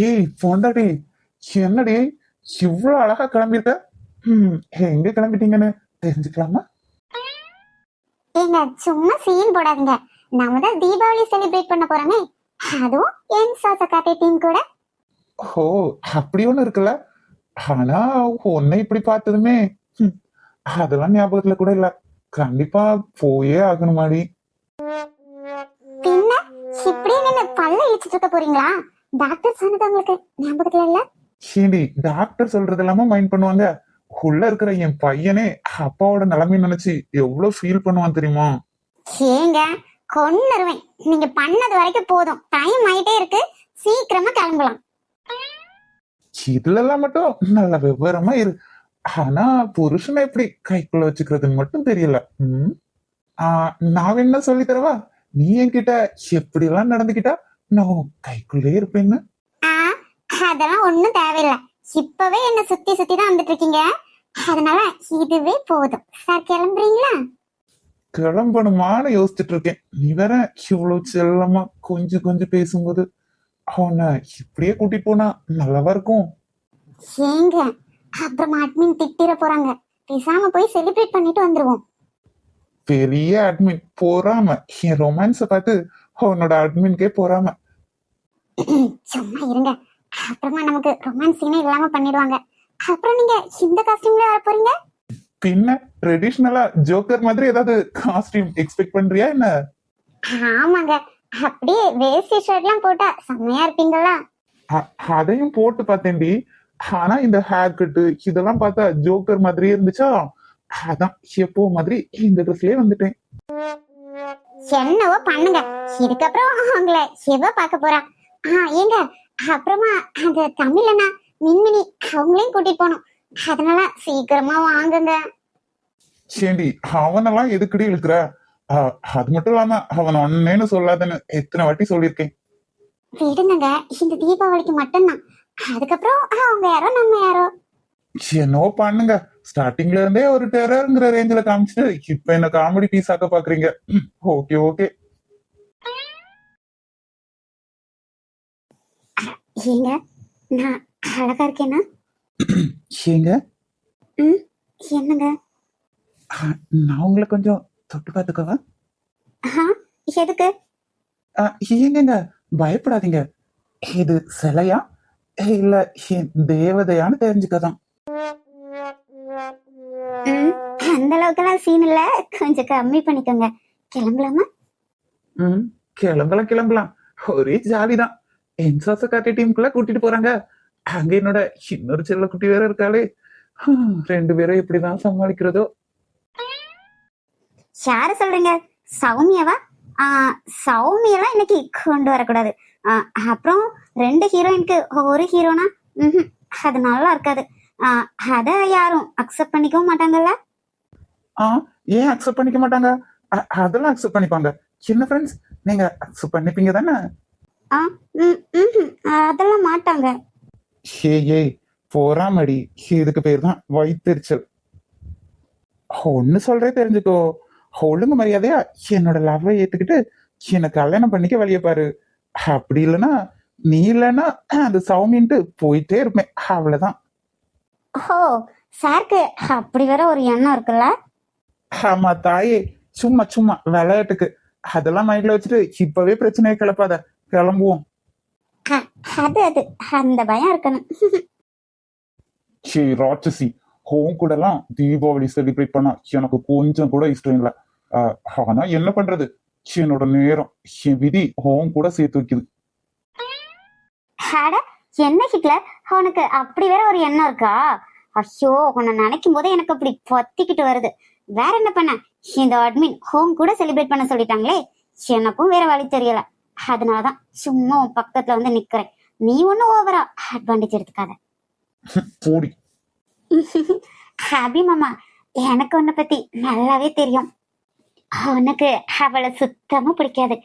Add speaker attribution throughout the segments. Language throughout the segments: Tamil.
Speaker 1: ஏய் பொண்டாடி, என்னடி இவ்வளவு அழகா கிளம்பிருக்க? எங்க கிளம்பிட்டீங்கன்னு தெரிஞ்சுக்கலாமா?
Speaker 2: ஏங்க சும்மா சீன் போடாதீங்க. நாம தான் தீபாவளி செலிப்ரேட் பண்ண போறோமே, அதுவும் என் சாசக்காட்டை டீம் கூட.
Speaker 1: ஓ, அப்படி ஒண்ணு இருக்குல்ல. ஆனா உன்னை இப்படி பார்த்ததுமே அதெல்லாம் ஞாபகத்துல கூட இல்ல. கண்டிப்பா போயே ஆகணுமாடி.
Speaker 2: பின்ன இப்படியே நின்னு பல்ல இழிச்சிட்டு இருக்க போறீங்களா? டாக்டர் சொன்னது உங்களுக்கு ஞாபகத்துல இல்ல?
Speaker 1: ஏண்டி டாக்டர் சொல்றது எல்லாமே மைண்ட் பண்ணுவாங்க? உள்ள இருக்கிற என் பையனே அப்பாவோட நிலைமை நினைச்சு எவ்வளவு ஃபீல் பண்ணுவான் தெரியுமா?
Speaker 2: ஏங்க கொன்னுருவேன். நீங்க பண்ணது வரைக்கும் போதும். டைம் ஆயிட்டே இருக்கு, சீக்கிரமா கிளம்பலாம்.
Speaker 1: இதுல எல்லாம் மட்டும் நல்ல விவரமா இரு. ஆனா புருஷனை எப்படி கைக்குள்ள வச்சுக்கிறதுன்னு மட்டும் தெரியல. நான் என்ன சொல்லி தரவா? நீ என்கிட்ட எப்படி எல்லாம் நடந்துக்கிட்டா நான் உன் கைக்குள்ளே இருப்பேன்னு.
Speaker 2: அதெல்லாம் ஒண்ணும் தேவையில்லை. இப்பவே என்ன சுத்தி சுத்தி தான் வந்துட்டு இருக்கீங்க. அதனால இதுவே போதும். சார் கிளம்புறீங்களா?
Speaker 1: கிளம்பணுமான்னு யோசிச்சுட்டு இருக்கேன். நீ வேற இவ்வளவு செல்லமா கொஞ்சம் கொஞ்சம் பேசும்போது அவனை இப்படியே கூட்டிட்டு போனா நல்லாவா இருக்கும்?
Speaker 2: ஏங்க அப்புறம் அட்மின் திட்டிர போறாங்க. பேசாம போய் செலிப்ரேட் பண்ணிட்டு வந்துருவோம்.
Speaker 1: பெரிய அட்மின் போறாம என் ரொமான்ஸ பார்த்து அவனோட அட்மின்கே போறாம.
Speaker 2: சும்மா இருங்க. அப்புறமா நமக்கு ரொமான்ஸ் சீனே இல்லாம பண்ணிடுவாங்க. அப்புறம் நீங்க இந்த காஸ்டியூம்ல வர போறீங்க?
Speaker 1: பின்ன ட்ரெடிஷனலா ஜோக்கர் மாதிரி ஏதாவது காஸ்டியூம் எக்ஸ்பெக்ட் பண்றியா என்ன?
Speaker 2: ஆமாங்க, அப்படியே வேஸ்டி ஷர்ட்லாம் போட்டா செம்மையா இருப்பீங்களா?
Speaker 1: அதையும் போட்டு பார்த்தேன்டி. ஆனா இந்த ஹேர் கட்டு இதெல்லாம் பார்த்தா ஜோக்கர் மாதிரியே இருந்துச்சா, அதான் எப்போ மாதிரி இந்த ட்ரெஸ்லயே வந்துட்டேன்.
Speaker 2: என்னவோ பண்ணுங்க. இதுக்கப்புறம் உங்களை எவ பார்க்க போறா? ஏங்க அப்புறமா அந்த தமிழனா மின்மினி அவங்களையும் கூட்டிட்டு போனோம். அதனால சீக்கிரமா வாங்குங்க.
Speaker 1: சேண்டி அவனெல்லாம் எதுக்கடி இழுக்கிற? அது மட்டும் இல்லாம அவன் ஒன்னேன்னு சொல்லாதன்னு எத்தனை வாட்டி சொல்லியிருக்கேன்.
Speaker 2: விடுங்க, இந்த தீபாவளிக்கு மட்டும்தான். அதுக்கப்புறம் அவங்க யாரோ நம்ம யாரோ.
Speaker 1: என்னவோ பண்ணுங்க. ஸ்டார்டிங்ல இருந்தே ஒரு டெரர்ங்கிற ரேஞ்சில காமிச்சிட்டு இப்ப என்ன காமெடி பீஸ் ஆக்க பாக்குறீங்க. Okay okay.
Speaker 2: ஏங்க நான் அழகா இருக்கேனா?
Speaker 1: ஏங்க
Speaker 2: என்னங்க?
Speaker 1: நான் உங்களை கொஞ்சம் தொட்டு பார்த்துக்கவா?
Speaker 2: எதுக்கு?
Speaker 1: ஏங்க பயப்படாதீங்க. இது சிலையா இல்ல தேவதையான்னு தெரிஞ்சுக்கதான்.
Speaker 2: அந்த அளவுக்கெல்லாம் சீன் இல்ல, கொஞ்சம் கம்மி பண்ணிக்கோங்க. கிளம்பலாமா?
Speaker 1: கிளம்பலாம். ஒரே ஜாலிதான். என்சாச காட்டி டீமுக்குள்ள கூட்டிட்டு போறாங்க. அங்க என்னோட இன்னொரு செல்ல குட்டி வேற இருக்காளே. 2 பேரும் எப்படிதான் சமாளிக்கிறதோ.
Speaker 2: யார சொல்றீங்க? சௌமியாவா? சௌமியெல்லாம் இன்னைக்கு கொண்டு வரக்கூடாது. அப்புறம் 2 ஹீரோயினுக்கு ஒரு ஹீரோனா அது நல்லா இருக்காது. அத யாரும் அக்செப்ட் பண்ணிக்கவும் மாட்டாங்கல்ல.
Speaker 1: ஏன் அக்செப்ட் பண்ணிக்க மாட்டாங்க? அதெல்லாம் அக்செப்ட் பண்ணிப்பாங்க. சின்ன ஃப்ரெண்ட்ஸ், நீங்க அக்செப்ட் பண்ணிப்பீங்க தானே?
Speaker 2: அதெல்லாம் மாட்டாங்க.
Speaker 1: ஏய் போறாமடி, இதுக்கு பேர் தான் வயிற்றுச்சல். ஒண்ணு சொல்றே தெரிஞ்சுக்கோ. ஒழுங்கு மரியாதையா என்னோட லவ்வை ஏத்துக்கிட்டு என்ன கல்யாணம் பண்ணிக்க வழிய பாரு. அப்படி இல்லைன்னா நீ இல்லைன்னா அந்த சௌமின்ட்டு போயிட்டே இருப்பேன். அவ்வளவுதான்.
Speaker 2: ஓ, சாருக்கு அப்படி வேற ஒரு எண்ணம் இருக்குல்ல?
Speaker 1: ஆமா தாயே, சும்மா சும்மா விளையாட்டுக்கு. அதெல்லாம் மைண்ட்ல வச்சுட்டு இப்பவே பிரச்சனையை கிளப்பாத. கிளம்புவோம்.
Speaker 2: அது அது அந்த பயம் இருக்கணும்.
Speaker 1: ராட்சசி, ஹோம் கூட எல்லாம் தீபாவளி செலிப்ரேட் பண்ணா எனக்கு கொஞ்சம் கூட இஷ்டம் இல்லை. ஆனா என்ன பண்றது, என்னோட நேரம் என் விதி ஹோம் கூட சேர்த்து வைக்குது.
Speaker 2: என்ன ஹிட்லர், உனக்கு அப்படி வேற ஒரு எண்ணம் இருக்கா? ஐயோ, உன்னை நினைக்கும் போதே எனக்கு அப்படி பத்திக்கிட்டு வருது. வேற என்ன பண்ண? இந்த அட்மின் ஹோம் கூட செலிப்ரேட் பண்ண சொல்லிட்டாங்களே, எனக்கும் வேற வழி தெரியல. அதனாலதான் சும்மா உன் பக்கத்துல வந்து நிக்கிறேன். நீ ஒன்னும் ஓவரா அட்வான்டேஜ் எடுத்துக்காத. ஹாபி மாமா, எனக்கு உன்னை பத்தி நல்லாவே தெரியும். உனக்கு அவளை சுத்தமா பிடிக்காது,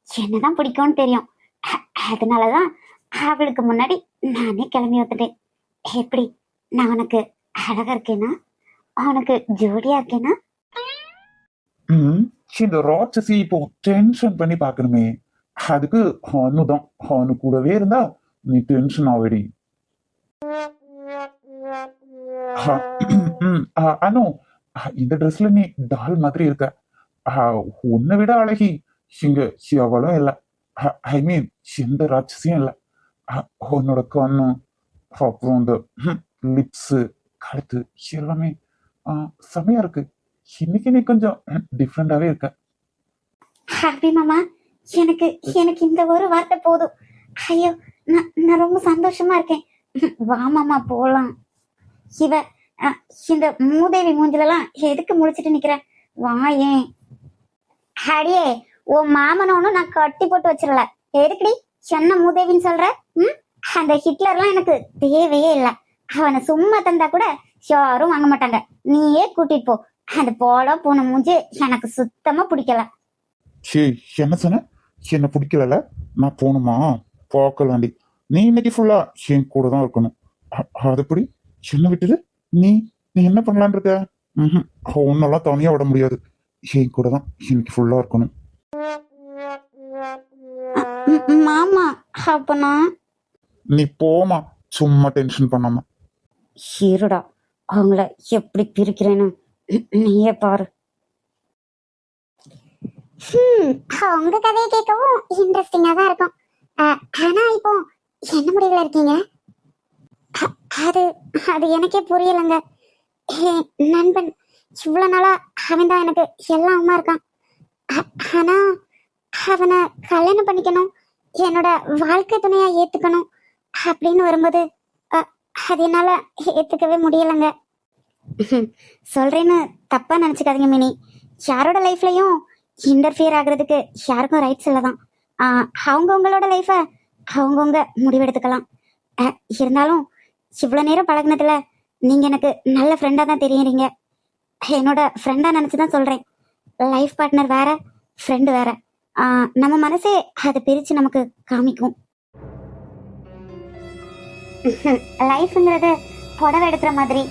Speaker 2: என்னதான் பிடிக்கும்னு தெரியும். அதனாலதான் அவளுக்கு முன்னாடி நானே கிளம்பி வந்துட்டேன். எப்படி, நான் உனக்கு அழகா இருக்கேனா? உனக்கு ஜோடியா இருக்கேனா?
Speaker 1: இந்த ராட்சசி இப்போ டென்ஷன் பண்ணி பாக்கணுமே. அதுக்கு ஹானுதான். ஹானு கூடவே இருந்தா நீ டென்ஷன் ஆவடி. அனு, இந்த ட்ரெஸ்ல நீ டால் மாதிரி இருக்க. உன்னை விட அழகி இங்க எவளும் இல்ல. ஐ மீன் எந்த ராட்சசியும் இல்ல. உன்னோட கண்ணு, அப்புறம் இந்த லிப்ஸ், கழுத்து எல்லாமே செமையா இருக்கு. இன்னைக்கு நீ கொஞ்சம் டிஃப்ரெண்டாவே இருக்க.
Speaker 2: ஹாப்பி மாமா, எனக்கு எனக்கு இந்த ஒரு வார்த்தை போதும். ஐயோ, நான் ரொம்ப சந்தோஷமா இருக்கேன். வா மாமா போலாம். இவ இந்த மூதேவி மூஞ்சிலலாம் எதுக்கு முடிச்சிட்டு நிக்கிற? வா. ஏன் அடியே, உன் மாமனோன்னு நான் கட்டி போட்டு வச்சிடல. எதுக்குடி சொன்ன மூதேவின்னு சொல்ற? அந்த ஹிட்லர்லாம் எனக்கு தேவையே இல்லை. அவனை சும்மா தந்தா கூட யாரும் வாங்க மாட்டாங்க. நீயே கூட்டிட்டு போ. அந்த போல போன மூஞ்சி எனக்கு சுத்தமா பிடிக்கல.
Speaker 1: என்ன சொன்ன? என்ன பிடிக்கல? நான் போகணுமா? பார்க்கலாண்டி. நீ இன்னைக்கு ஃபுல்லா என் கூட தான் இருக்கணும். அதுபடி என்ன விட்டுது? நீ நீ என்ன பண்ணலான் இருக்க? ஒன்னெல்லாம் தனியா விட முடியாது. என் கூட தான் இன்னைக்கு ஃபுல்லா இருக்கணும்.
Speaker 2: மாமா, அப்பனா
Speaker 1: நீ போமா, சும்மா டென்ஷன் பண்ணாம.
Speaker 2: இருடா, அவங்கள எப்படி பிரிக்கிறேன்னு நீயே பாரு. உங்க கதையை கேட்கவும் இன்ட்ரெஸ்டிங்கா தான் இருக்கும். ஆனா இப்போ என்ன முடிவுல இருக்கீங்க? அது அது எனக்கே புரியலங்க. நண்பன் இவ்வளவு நாளா அவன் தான் எனக்கு எல்லாமா இருக்கான். ஆனா அவனை கல்யாணம் பண்ணிக்கணும், என்னோட வாழ்க்கை துணையா ஏத்துக்கணும் அப்படின்னு வரும்போது அது என்னால ஏத்துக்கவே முடியலங்க. சொல்றேன்னு தப்பா நினைச்சுக்காதீங்க மினி. யாரோட லைஃப்லயும் இன்டர்ஃபியர் ஆகுறதுக்கு யாருக்கும் ரைட்ஸ் இல்லதான். அவங்கவுங்களோட லைஃப அவங்கவுங்க முடிவெடுத்துக்கலாம். இருந்தாலும் இவ்வளவு நேரம் பழகினதுல நீங்க எனக்கு நல்ல ஃப்ரெண்டா தான் தெரியுறீங்க. என்னோட ஃப்ரெண்டா நினைச்சுதான் சொல்றேன். லைஃப் பார்ட்னர் வேற, ஃப்ரெண்டு வேற. நம்ம மனசே அதை பிரிச்சு நமக்கு காமிக்கும். லைஃப்ங்கிறது புடவை எடுக்கிற மாதிரி,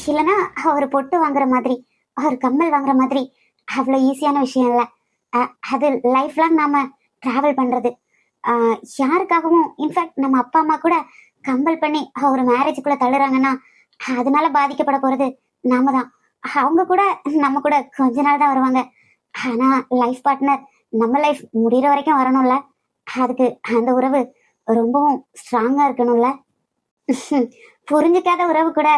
Speaker 2: இல்லைன்னா ஒரு பொட்டு வாங்குற மாதிரி, ஒரு கம்மல் வாங்குற மாதிரி அவ்வளோ ஈஸியான விஷயம் இல்லை. அது லைஃப் லாங் நாம டிராவல் பண்றது. யாருக்காகவும் இன்ஃபேக்ட் நம்ம அப்பா அம்மா கூட கம்பல் பண்ணி ஒரு மேரேஜுக்குள்ள தள்ளுறாங்கன்னா அதனால பாதிக்கப்பட போறது நாம தான். அவங்க கூட நம்ம கூட கொஞ்ச நாள் தான் வருவாங்க. ஆனா லைஃப் பார்ட்னர் நம்ம லைஃப் முடிகிற வரைக்கும் வரணும்ல. அதுக்கு அந்த உறவு ரொம்பவும் ஸ்ட்ராங்கா இருக்கணும்ல. புரிஞ்சுக்காத உறவு கூட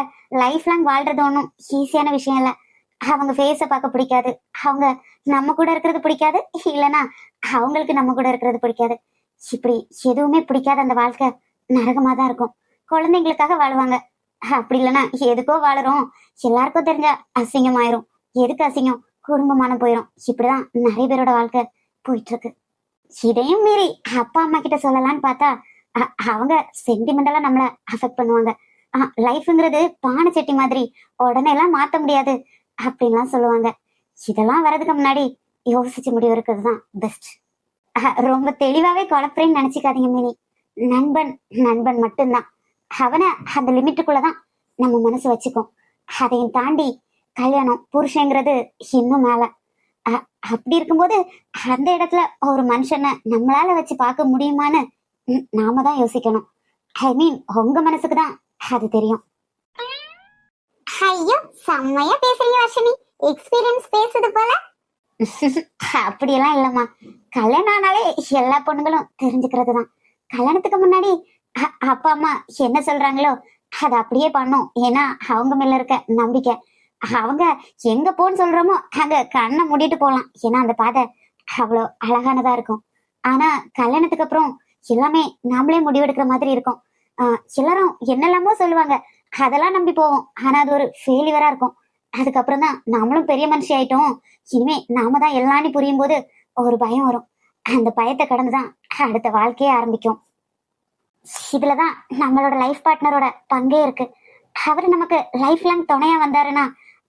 Speaker 2: லைஃப் லாங் வாழ்றது ஒன்றும் ஈஸியான விஷயம் இல்லை. அவங்க ஃபேஸை பார்க்க பிடிக்காது, அவங்க நம்ம கூட இருக்கிறது பிடிக்காது, இல்லைன்னா அவங்களுக்கு நம்ம கூட இருக்கிறது பிடிக்காது. இப்படி எதுவுமே பிடிக்காத அந்த வாழ்க்கை நரகமா தான் இருக்கும். குழந்தைங்களுக்காக வாழுவாங்க, அப்படி இல்லைன்னா எதுக்கோ வாழறோம், எல்லாருக்கும் தெரிஞ்ச அசிங்கமாயிரும். எதுக்கு அசிங்கம்? குடும்பமான போயிடும். இப்படிதான் நிறைய பேரோட வாழ்க்கை போயிட்டு இருக்கு. இதையும் மீறி அப்பா அம்மா கிட்ட சொல்லலான்னு பார்த்தா அவங்க சென்டிமெண்டலா நம்மள அஃபெக்ட் பண்ணுவாங்க. லைஃப்ங்கிறது பானை சட்டி மாதிரி, உடனே எல்லாம் மாத்த முடியாது அப்படின்லாம் சொல்லுவாங்க. இதெல்லாம் வர்றதுக்கு முன்னாடி யோசிச்சு முடிவு இருக்கிறது தான் பெஸ்ட். ரொம்ப தெளிவாவே குழப்பறேன்னு நினைச்சுக்காதீங்க மினி. நண்பன் நண்பன் மட்டும்தான். அவனை அந்த லிமிட்டுக்குள்ளதான் நம்ம மனசு வச்சுக்கும். அதையும் தாண்டி கல்யாணம் புருஷங்கிறது இன்னும் மேல. அப்படி இருக்கும்போது அந்த இடத்துல ஒரு மனுஷனை நம்மளால வச்சு பார்க்க முடியுமான்னு நாம தான் யோசிக்கணும். ஐ மீன் உங்க மனசுக்கு தான் அது தெரியும். ஐயோ, செம்மையா பேசுறீங்க வர்ஷினி. எக்ஸ்பீரியன்ஸ் பேசுது போல. அப்படியெல்லாம் இல்லம்மா. கல்யாணம் ஆனாலே எல்லா பொண்ணுங்களும் தெரிஞ்சுக்கிறது தான். கல்யாணத்துக்கு முன்னாடி அப்பா அம்மா என்ன சொல்றாங்களோ அதை அப்படியே பண்ணும். ஏன்னா அவங்க மேல இருக்க நம்பிக்கை. அவங்க எங்க போன்னு சொல்றோமோ அங்க கண்ணை மூடிட்டு போகலாம். ஏன்னா அந்த பாதை அவ்வளோ அழகானதா இருக்கும். ஆனா கல்யாணத்துக்கு அப்புறம் எல்லாமே நாமளே முடிவெடுக்கிற மாதிரி இருக்கும். எல்லாரும் என்னெல்லாமோ சொல்லுவாங்க, அதெல்லாம் நம்பி போவோம். ஆனா அது ஒரு ஃபெயிலியரா இருக்கும். அதுக்கப்புறம் தான் நாமளும் பெரிய மனுஷி ஆயிட்டோம், இனிமே நாம தான் எல்லாமே புரியும் போது ஒரு பயம் வரும். அந்த பயத்தை கடந்துதான் அடுத்த வாழ்க்கையே ஆரம்பிக்கும். இதுலதான் நம்மளோட லைஃப் பார்ட்னரோட பங்கே இருக்கு. அவரு நமக்கு லைஃப் லாங் துணையா வந்தாருன்னா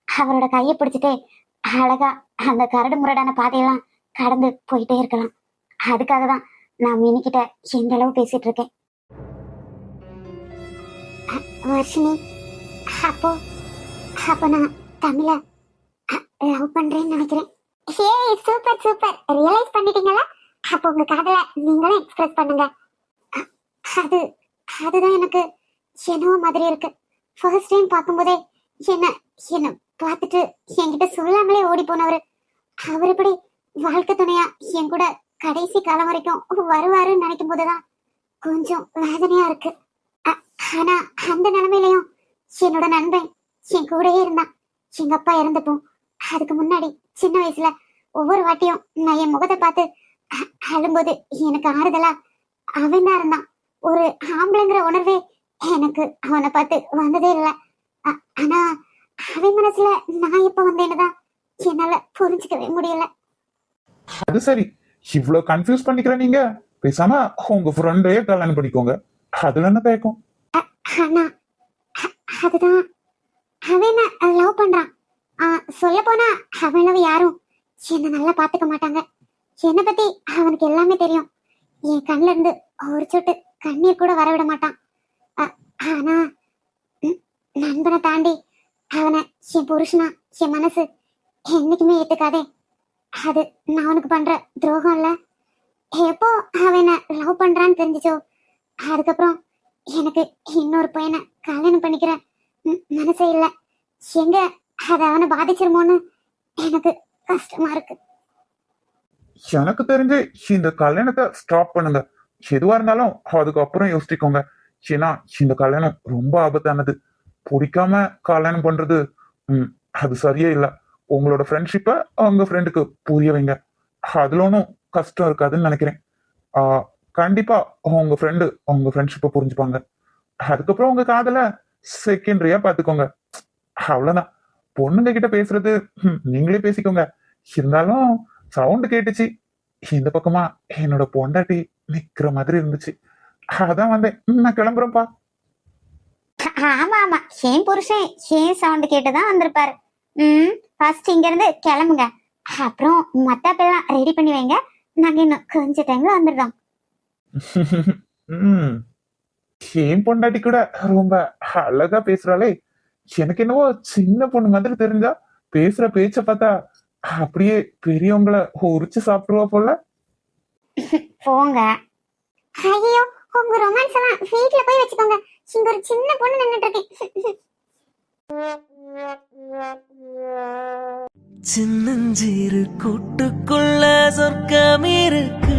Speaker 2: அவரோட கையை பிடிச்சிட்டே அழகா அந்த கரடு முரடான பாதையெல்லாம் கடந்து போயிட்டே இருக்கலாம். அதுக்காக தான் நான் மினிக்கிட்ட எந்த அளவு பேசிட்டு இருக்கேன். வர்ஷினி, அப்போ அப்போ நான் தமிழ லவ் பண்றேன்னு நினைக்கிறேன். ஏய், சூப்பர் சூப்பர், ரியலைஸ் பண்ணிட்டீங்களா? அப்போ உங்க காதல நீங்களும் எக்ஸ்பிரஸ் பண்ணுங்க. அது அதுதான் எனக்கு என்னவோ மாதிரி இருக்கு. ஃபர்ஸ்ட் டைம் பார்க்கும்போதே என்ன என்ன பார்த்துட்டு என்கிட்ட சொல்லாமலே ஓடி போனவரு அவர் இப்படி வாழ்க்கை துணையா என் கூட கடைசி காலம் வரைக்கும் வருவாருன்னு நினைக்கும் போதுதான் கொஞ்சம் வேதனையா இருக்கு. ஆனா அந்த நிலைமையிலையும் என்னோட நண்பன் என் கூடயே இருந்தான். எங்க அப்பா இறந்தப்போ அதுக்கு முன்னாடி சின்ன வயசுல ஒவ்வொரு வாட்டியும் நான் என் முகத்தை பார்த்து அழும்போது எனக்கு ஆறுதலா அவன் தான் இருந்தான். ஒரு ஆம்பளைங்கிற உணர்வே எனக்கு அவனை பார்த்து வந்ததே இல்லை. ஆனா அவன் மனசுல நான் எப்ப வந்தேன்னு தான் என்னால புரிஞ்சுக்கவே முடியல.
Speaker 1: அது சரி, இவ்வளவு கன்ஃபியூஸ் பண்ணிக்கிற நீங்க பேசாம உங்க ஃப்ரெண்டையே கல்யாணம் பண்ணிக்கோங்க. அதுல என்ன தயக்கம்?
Speaker 2: ஆனா அதுதான் அவன் லவ் பண்றான். சொல்ல போனா அவன் யாரும் என்ன நல்லா பாத்துக்க மாட்டாங்க. என்னை பத்தி அவனுக்கு எல்லாமே தெரியும். என் கண்ணுல இருந்து ஒரு சொட்டு கண்ணீர் கூட வரவிட மாட்டான். ஆனா நண்பனை தாண்டி அவனை என் புருஷனா என் மனசு என்னைக்குமே ஏத்துக்காதே. அது நான் அவனுக்கு பண்ற துரோகம் இல்ல. எப்போ அவனை லவ் பண்றான்னு தெரிஞ்சிச்சோ அதுக்கப்புறம் எனக்கு இன்னொரு பையனை கல்யாணம் பண்ணிக்கிற மனசே இல்லை. எங்க அது அவனை பாதிச்சிருமோன்னு எனக்கு கஷ்டமா இருக்கு.
Speaker 1: எனக்கு தெரிஞ்சு இந்த கல்யாணத்தை ஸ்டாப் பண்ணுங்க. எதுவா இருந்தாலும் அதுக்கப்புறம் யோசிச்சுக்கோங்க. ஏன்னா இந்த கல்யாணம் ரொம்ப ஆபத்தானது. பிடிக்காம கல்யாணம் பண்றது அது சரியே இல்லை. உங்களோட ஃப்ரெண்ட்ஷிப்பை உங்க ஃப்ரெண்டுக்கு புரிய வைங்க. அதுல ஒன்றும் கஷ்டம் இருக்காதுன்னு நினைக்கிறேன். கண்டிப்பா உங்க ஃப்ரெண்டு உங்க ஃப்ரெண்ட்ஷிப்பை புரிஞ்சுப்பாங்க. அதுக்கப்புறம் உங்க காதல செகண்டரியா பாத்துக்கோங்க. அவ்வளவுதான். பொண்ணுங்க கிட்ட பேசுறது நீங்களே பேசிக்கோங்க. இருந்தாலும் சவுண்ட் கேட்டுச்சு. இந்த பக்கமா என்னோட பொண்டாட்டி நிக்கிற மாதிரி இருந்துச்சு. அதான் வந்தேன். நான் கிளம்புறேன்ப்பா.
Speaker 2: ஆமா ஆமா, என் புருஷன் ஏன் சவுண்ட் கேட்டுதான் வந்திருப்பாரு. ஃபர்ஸ்ட் இங்க இருந்து கிளம்புங்க. அப்புறம் மத்தாப்பெல்லாம் ரெடி பண்ணி வைங்க. நாங்க இன்னும் கொஞ்ச டைம்ல வந்துடுறோம்.
Speaker 1: என் பொண்டாட்டி கூட ரொம்ப அழகா பேசுறாளே. எனக்கு என்னவோ சின்ன பொண்ணு மாதிரி தெரிஞ்சா பேசுற பேச்ச பார்த்தா அப்படியே பெரியவங்கள உரிச்சு சாப்பிடுவா போல.
Speaker 2: போங்க. ஐயோ, உங்க ரொமான்ஸ் எல்லாம் வீட்ல போய் வச்சுக்கோங்க. இங்க ஒரு சின்ன பொண்ணு நின்னுட்டு இருக்கேன்.
Speaker 3: சின்னஞ்சிறு கூட்டுக்குள்ள சொர்க்கம் இருக்கு.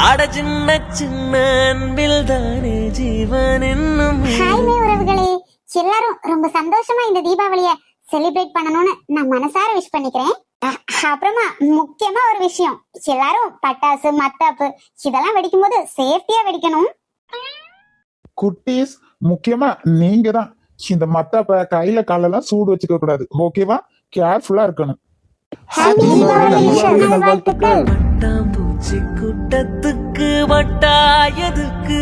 Speaker 3: அட சின்ன சின்ன அன்பில் தானே ஜீவன் என்னும்.
Speaker 2: ஹாய் மே உறவுகளே, எல்லாரும் ரொம்ப சந்தோஷமா இந்த தீபாவளிய செலிப்ரேட் பண்ணணும்னு நான் மனசார விஷ் பண்ணிக்கிறேன். அப்புறமா முக்கியமா ஒரு விஷயம், எல்லாரும் பட்டாசு மத்தாப்பு இதெல்லாம் வெடிக்கும் போது சேஃப்டியா வெடிக்கணும்.
Speaker 1: குட்டீஸ், முக்கியமா நீங்க தான் இந்த மத்தாப்ப கையில காலெல்லாம் சூடு வச்சுக்க கூடாது. ஓகேவா? கேர்ஃபுல்லா இருக்கணும்.
Speaker 3: பட்டாம்பூச்சி கூட்டத்துக்கு வட்டாயதுக்கு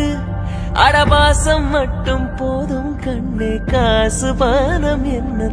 Speaker 3: அடபாசம் மட்டும் போதும் கண்ணே. காசு பானம் என்ன